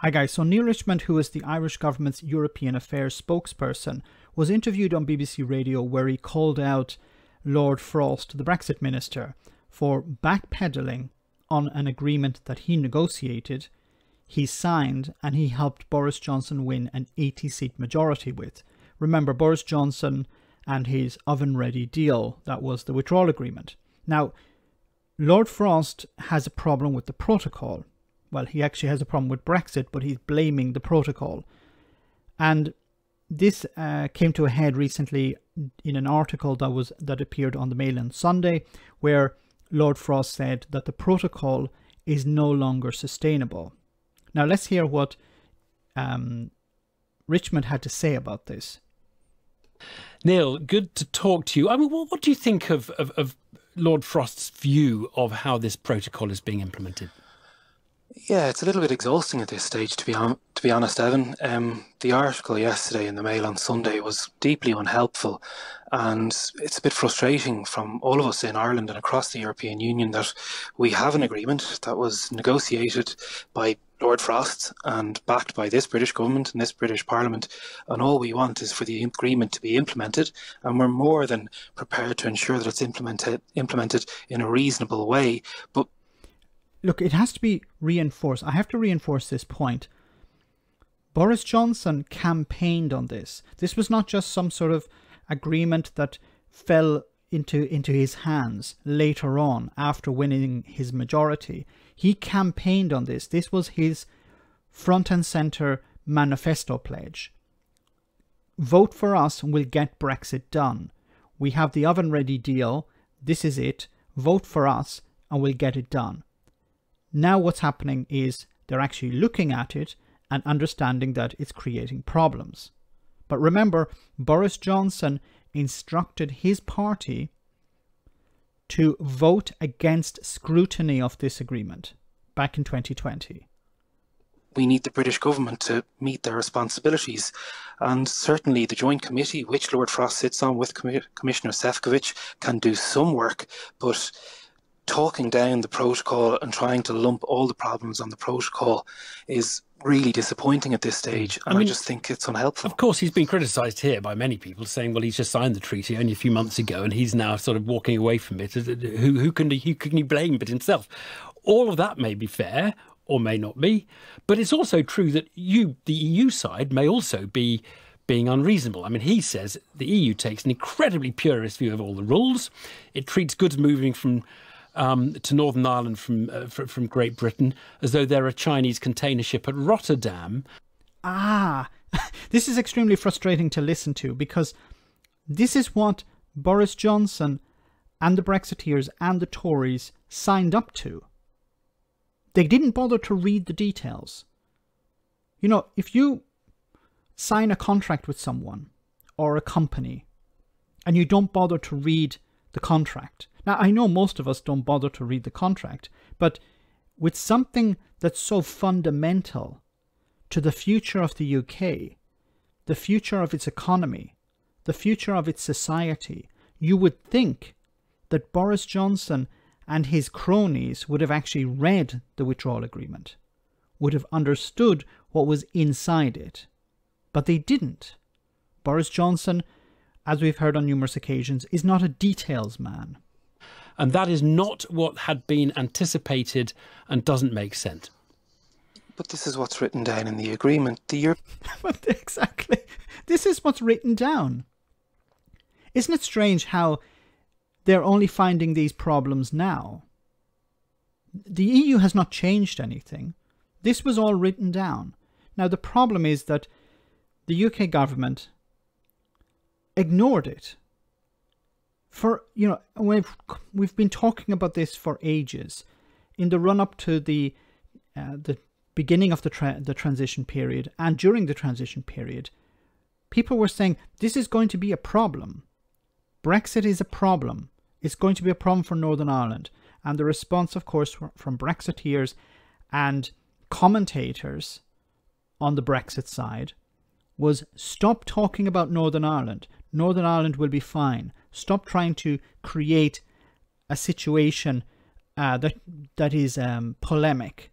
Hi guys, so Neale Richmond, who is the Irish government's European Affairs spokesperson, was interviewed on BBC Radio where he called out Lord Frost, the Brexit Minister, for backpedaling on an agreement that he negotiated, he signed, and he helped Boris Johnson win an 80-seat majority with. Remember, Boris Johnson and his oven-ready deal, that was the withdrawal agreement. Now, Lord Frost has a problem with the protocol. Well, he actually has a problem with Brexit, but he's blaming the protocol. And this came to a head recently in an article that appeared on the Mail on Sunday, where Lord Frost said that the protocol is no longer sustainable. Now, let's hear what Richmond had to say about this. Neil, good to talk to you. I mean, what do you think of Lord Frost's view of how this protocol is being implemented? Yeah, it's a little bit exhausting at this stage, to be honest, Evan. The article yesterday in the Mail on Sunday was deeply unhelpful, and it's a bit frustrating from all of us in Ireland and across the European Union that we have an agreement that was negotiated by Lord Frost and backed by this British government and this British Parliament, and all we want is for the agreement to be implemented, and we're more than prepared to ensure that it's implemented in a reasonable way. But look, it has to be reinforced. I have to reinforce this point. Boris Johnson campaigned on this. This was not just some sort of agreement that fell into his hands later on after winning his majority. He campaigned on this. This was his front and centre manifesto pledge. Vote for us and we'll get Brexit done. We have the oven-ready deal. This is it. Vote for us and we'll get it done. Now what's happening is they're actually looking at it and understanding that it's creating problems. But remember, Boris Johnson instructed his party to vote against scrutiny of this agreement back in 2020. We need the British government to meet their responsibilities, and certainly the Joint Committee, which Lord Frost sits on with Commissioner Šefčovič, can do some work, but talking down the protocol and trying to lump all the problems on the protocol is really disappointing at this stage, and I just think it's unhelpful. Of course, he's been criticised here by many people, saying, well, he's just signed the treaty only a few months ago and he's now sort of walking away from it. Who can he blame but himself? All of that may be fair or may not be, but it's also true that the EU side, may also be being unreasonable. I mean, he says the EU takes an incredibly purist view of all the rules. It treats goods moving to Northern Ireland from Great Britain as though they're a Chinese container ship at Rotterdam. This is extremely frustrating to listen to, because this is what Boris Johnson and the Brexiteers and the Tories signed up to. They didn't bother to read the details. You know, if you sign a contract with someone or a company and you don't bother to read the contract. Now, I know most of us don't bother to read the contract, but with something that's so fundamental to the future of the UK, the future of its economy, the future of its society, you would think that Boris Johnson and his cronies would have actually read the withdrawal agreement, would have understood what was inside it. But they didn't. Boris Johnson, as we've heard on numerous occasions, is not a details man. And that is not what had been anticipated and doesn't make sense. But this is what's written down in the agreement. But exactly. This is what's written down. Isn't it strange how they're only finding these problems now? The EU has not changed anything. This was all written down. Now, the problem is that the UK government ignored it. We've been talking about this for ages. In the run-up to the beginning of the transition period and during the transition period, people were saying this is going to be a problem. Brexit is a problem. It's going to be a problem for Northern Ireland. And the response, of course, from Brexiteers and commentators on the Brexit side was, stop talking about Northern Ireland. Northern Ireland will be fine. Stop trying to create a situation that is polemic.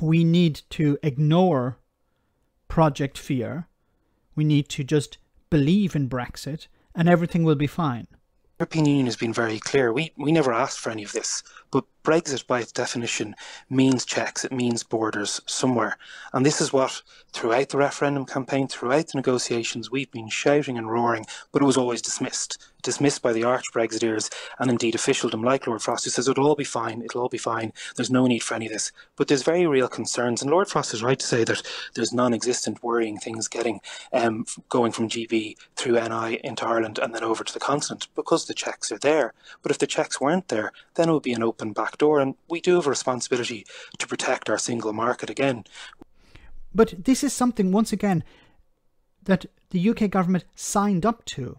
we need to ignore Project Fear. We need to just believe in Brexit and everything will be fine. The European Union has been very clear. We never asked for any of this, but Brexit by its definition means checks, it means borders somewhere. And this is what, throughout the referendum campaign, throughout the negotiations, we've been shouting and roaring, but it was always dismissed. Dismissed by the arch-Brexiteers and indeed officialdom like Lord Frost, who says it'll all be fine, there's no need for any of this. But there's very real concerns, and Lord Frost is right to say that there's non-existent worrying things getting going from GB through NI into Ireland and then over to the continent, because the checks are there. But if the checks weren't there, then it would be an open back door, and we do have a responsibility to protect our single market again. But this is something, once again, that the UK government signed up to.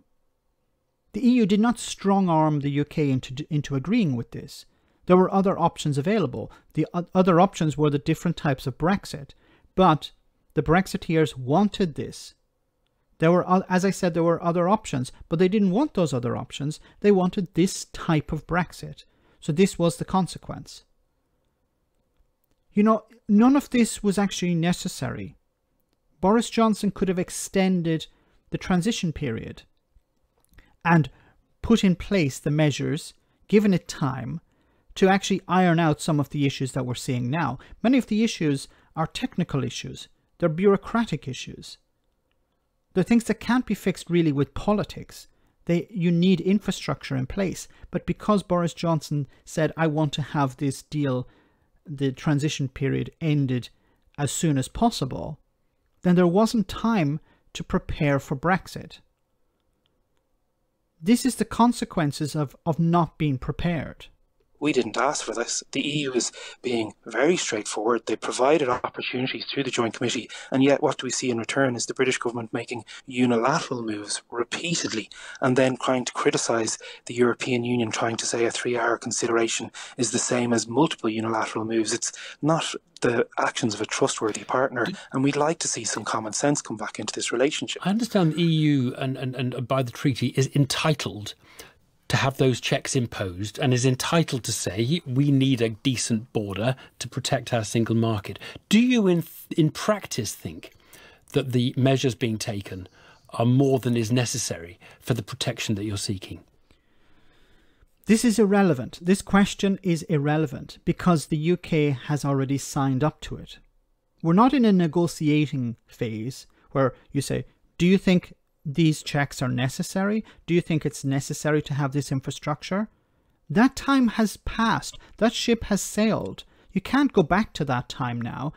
The EU did not strong-arm the UK into agreeing with this. There were other options available. The other options were the different types of Brexit. But the Brexiteers wanted this. There were, as I said, there were other options, but they didn't want those other options. They wanted this type of Brexit. So this was the consequence. You know, none of this was actually necessary. Boris Johnson could have extended the transition period and put in place the measures, given it time, to actually iron out some of the issues that we're seeing now. Many of the issues are technical issues. They're bureaucratic issues. They're things that can't be fixed really with politics. You need infrastructure in place. But because Boris Johnson said, I want to have this deal, the transition period ended as soon as possible, then there wasn't time to prepare for Brexit. This is the consequences of not being prepared. We didn't ask for this. The EU is being very straightforward. They provided opportunities through the Joint Committee, and yet what do we see in return is the British government making unilateral moves repeatedly and then trying to criticise the European Union, trying to say a 3-hour consideration is the same as multiple unilateral moves. It's not the actions of a trustworthy partner, and we'd like to see some common sense come back into this relationship. I understand the EU and by the treaty is entitled to have those checks imposed and is entitled to say we need a decent border to protect our single market. Do you in practice think that the measures being taken are more than is necessary for the protection that you're seeking? This is irrelevant. This question is irrelevant because the UK has already signed up to it. We're not in a negotiating phase where you say, do you think these checks are necessary? Do you think it's necessary to have this infrastructure? That time has passed. That ship has sailed. You can't go back to that time now.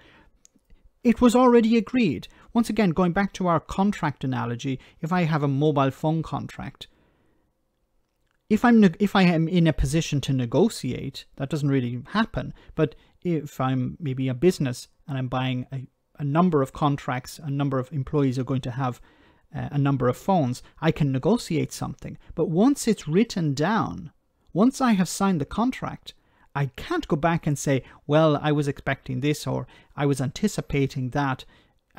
It was already agreed. Once again, going back to our contract analogy, if I have a mobile phone contract, if I am in a position to negotiate, that doesn't really happen. But if I'm maybe a business and I'm buying a number of contracts, a number of employees are going to have a number of phones, I can negotiate something. But once it's written down, once I have signed the contract, I can't go back and say, well, I was expecting this or I was anticipating that.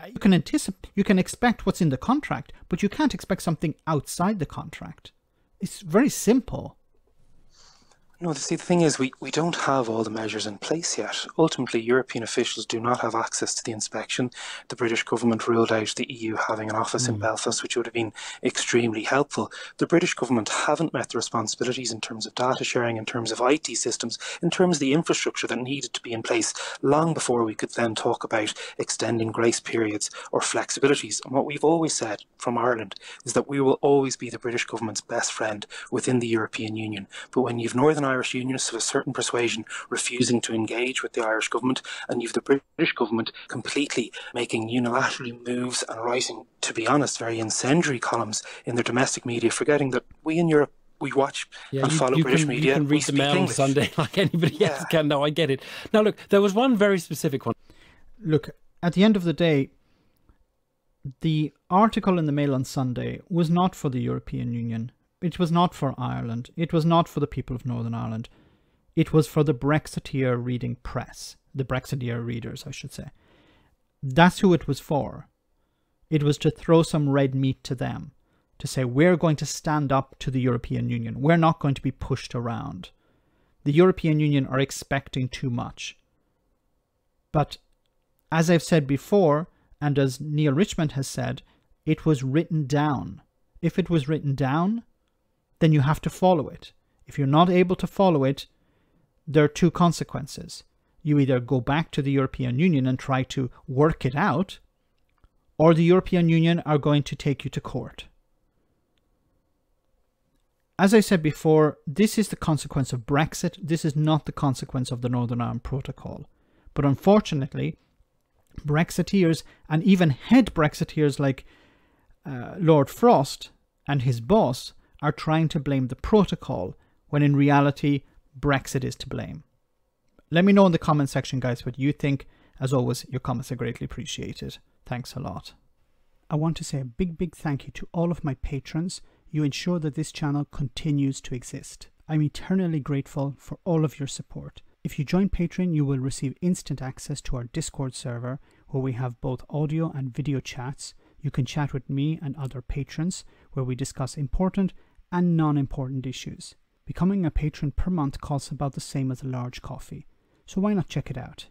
You can expect what's in the contract, but you can't expect something outside the contract. It's very simple. No, see, the thing is, we don't have all the measures in place yet. Ultimately, European officials do not have access to the inspection. The British government ruled out the EU having an office in Belfast, which would have been extremely helpful. The British government haven't met the responsibilities in terms of data sharing, in terms of IT systems, in terms of the infrastructure that needed to be in place long before we could then talk about extending grace periods or flexibilities. And what we've always said from Ireland is that we will always be the British government's best friend within the European Union. But when you've Northern Irish unionists of a certain persuasion refusing to engage with the Irish government, and you've the British government completely making unilaterally moves and writing, to be honest, very incendiary columns in their domestic media, forgetting that we in Europe, we watch and follow British media. You can read the Mail on Sunday like anybody else can. No, I get it. Now, look, there was one very specific one. Look, at the end of the day, the article in the Mail on Sunday was not for the European Union. It was not for Ireland. It was not for the people of Northern Ireland. It was for the Brexiteer reading press. The Brexiteer readers, I should say. That's who it was for. It was to throw some red meat to them. To say, we're going to stand up to the European Union. We're not going to be pushed around. The European Union are expecting too much. But As I've said before, and as Neale Richmond has said, it was written down. If it was written down, then you have to follow it. If you're not able to follow it, there are two consequences. You either go back to the European Union and try to work it out, or the European Union are going to take you to court. As I said before, this is the consequence of Brexit. This is not the consequence of the Northern Ireland Protocol. But unfortunately, Brexiteers, and even head Brexiteers like Lord Frost and his boss, are trying to blame the protocol, when in reality, Brexit is to blame. Let me know in the comment section, guys, what you think. As always, your comments are greatly appreciated. Thanks a lot. I want to say a big thank you to all of my patrons. You ensure that this channel continues to exist. I'm eternally grateful for all of your support. If you join Patreon, you will receive instant access to our Discord server, where we have both audio and video chats. You can chat with me and other patrons, where we discuss important and non-important issues. Becoming a patron per month costs about the same as a large coffee, so why not check it out?